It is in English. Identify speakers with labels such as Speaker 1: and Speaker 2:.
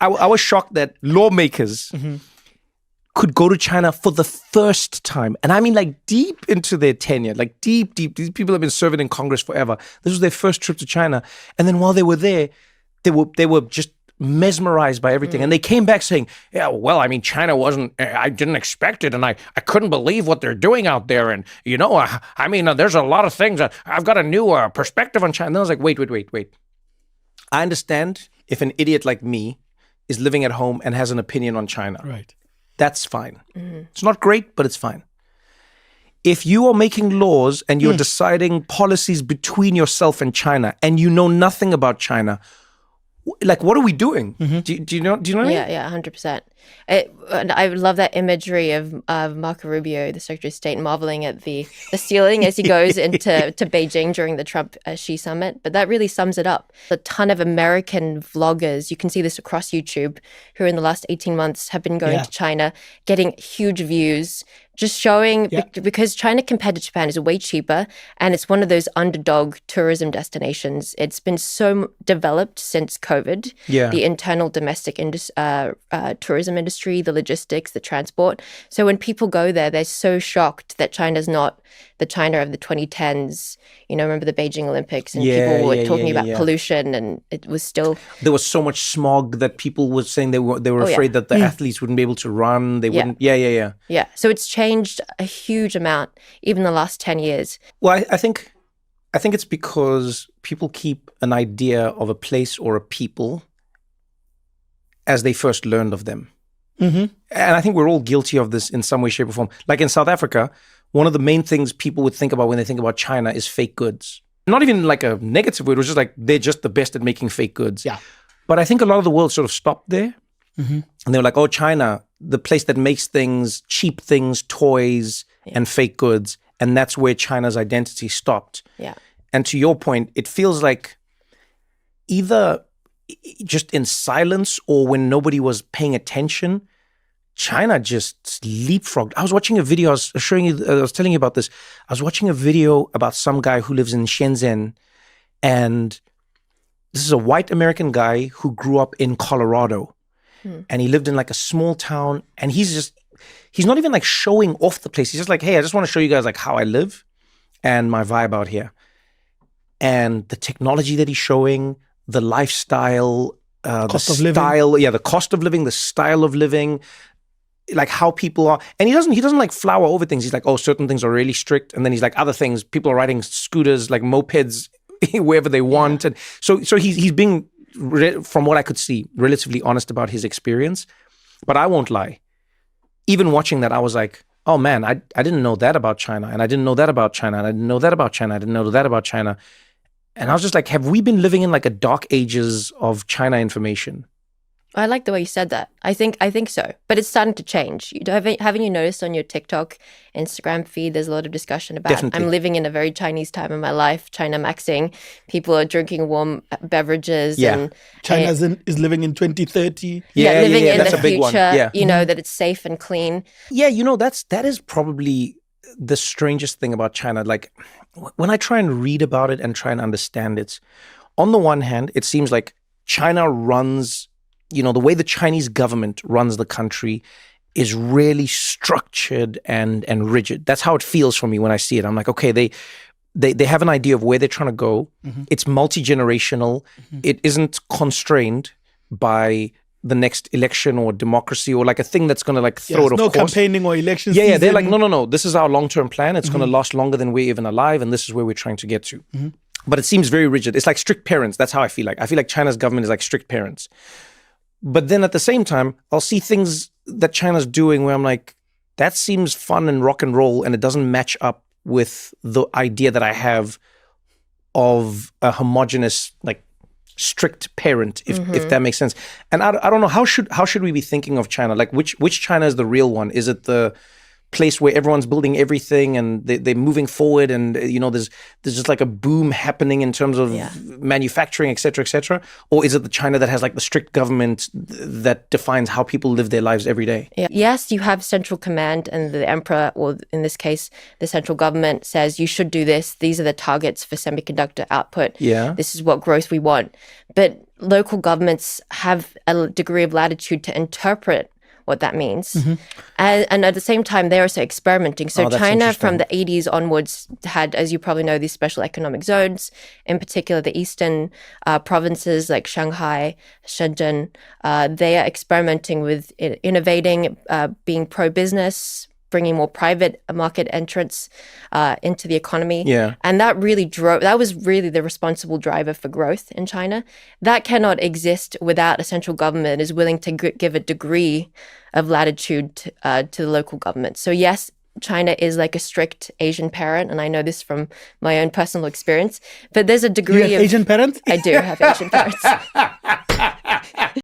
Speaker 1: I was shocked that lawmakers could go to China for the first time. And I mean like deep into their tenure, like deep. These people have been serving in Congress forever. This was their first trip to China. And then while they were there, they were just mesmerized by everything. And they came back saying, yeah, well, I mean, China I didn't expect it. And I couldn't believe what they're doing out there. And, I mean, there's a lot of things. I've got a new perspective on China. And I was like, wait. I understand if an idiot like me is living at home and has an opinion on China.
Speaker 2: Right.
Speaker 1: That's fine. It's not great, but it's fine. If you are making laws and you're deciding policies between yourself and China and you know nothing about China, like, what are we doing? Do you know what I mean?
Speaker 3: Yeah, 100%. And I love that imagery of Marco Rubio, the Secretary of State, marveling at the ceiling as he goes into Beijing during the Trump-Xi summit. But that really sums it up. A ton of American vloggers, you can see this across YouTube, who in the last 18 months have been going to China, getting huge views, just showing, because China compared to Japan is way cheaper, and it's one of those underdog tourism destinations. It's been so developed since COVID, the internal domestic tourism industry, the logistics, the transport. So when people go there, they're so shocked that China's not the China of the 2010s. Remember the Beijing Olympics, and people were talking about pollution, and it was still...
Speaker 1: There was so much smog that people were saying they were afraid that the athletes wouldn't be able to run. They wouldn't... Yeah.
Speaker 3: So it's changed a huge amount, even the last 10 years.
Speaker 1: Well, I think it's because people keep an idea of a place or a people as they first learned of them. And I think we're all guilty of this in some way, shape, or form. Like in South Africa, one of the main things people would think about when they think about China is fake goods. Not even like a negative word, it was just like they're just the best at making fake goods.
Speaker 2: Yeah.
Speaker 1: But I think a lot of the world sort of stopped there. And they were like, oh, China, the place that makes things, cheap things, toys, and fake goods. And that's where China's identity stopped.
Speaker 3: Yeah.
Speaker 1: And to your point, it feels like either just in silence or when nobody was paying attention, China just leapfrogged. I was watching a video, I was telling you about this. I was watching a video about some guy who lives in Shenzhen, and this is a white American guy who grew up in Colorado. And he lived in like a small town, and he's not even like showing off the place. He's just like, hey, I just want to show you guys like how I live and my vibe out here. And the technology that he's showing, the lifestyle, the cost of living, the style of living, like how people are. And he doesn't like flower over things. He's like, oh, certain things are really strict. And then he's like, other things, people are riding scooters, like mopeds, wherever they want. And so he's being, from what I could see, relatively honest about his experience. But I won't lie. Even watching that, I was like, oh man, I didn't know that about China. And I didn't know that about China. And I didn't know that about China. I didn't know that about China. And I was just like, have we been living in like a dark ages of China information?
Speaker 3: I like the way you said that. I think so. But it's starting to change. Haven't you noticed on your TikTok, Instagram feed, there's a lot of discussion about, I'm living in a very Chinese time in my life, China maxing. People are drinking warm beverages.
Speaker 1: Yeah.
Speaker 3: And
Speaker 2: China is living in 2030.
Speaker 3: Living in
Speaker 1: that's
Speaker 3: the
Speaker 1: a big
Speaker 3: future,
Speaker 1: one.
Speaker 3: that it's safe and clean.
Speaker 1: Yeah, that is probably the strangest thing about China. Like, when I try and read about it and try and understand it, on the one hand, it seems like China runs, the way the Chinese government runs the country is really structured and rigid. That's how it feels for me when I see it. I'm like, okay, they have an idea of where they're trying to go. It's multi-generational. It isn't constrained by the next election or democracy or like a thing that's going to like throw it off
Speaker 2: no
Speaker 1: course.
Speaker 2: Campaigning or elections.
Speaker 1: Yeah, they're like, no. This is our long-term plan. It's going to last longer than we're even alive, and this is where we're trying to get to. But it seems very rigid. It's like strict parents. That's how I feel like. I feel like China's government is like strict parents. But then at the same time, I'll see things that China's doing where I'm like, that seems fun and rock and roll, and it doesn't match up with the idea that I have of a homogenous, like, strict parent, if that makes sense. And I don't know, how should we be thinking of China? Like, which China is the real one? Is it the place where everyone's building everything and they're moving forward, and there's just like a boom happening in terms of manufacturing, et cetera, or is it the China that has like the strict government that defines how people live their lives every day?
Speaker 3: Yeah. Yes, you have central command, and the emperor, or in this case, the central government says you should do this. These are the targets for semiconductor output.
Speaker 1: Yeah.
Speaker 3: This is what growth we want. But local governments have a degree of latitude to interpret what that means. And at the same time, they're also experimenting. So China from the 80s onwards had, as you probably know, these special economic zones, in particular the eastern provinces like Shanghai, Shenzhen. They are experimenting with innovating, being pro-business, bringing more private market entrants into the economy.
Speaker 1: Yeah.
Speaker 3: And that was really the responsible driver for growth in China. That cannot exist without a central government is willing to give a degree of latitude to the local government. So yes, China is like a strict Asian parent, and I know this from my own personal experience, but there's a degree
Speaker 2: of Asian parents?
Speaker 3: I do have Asian parents.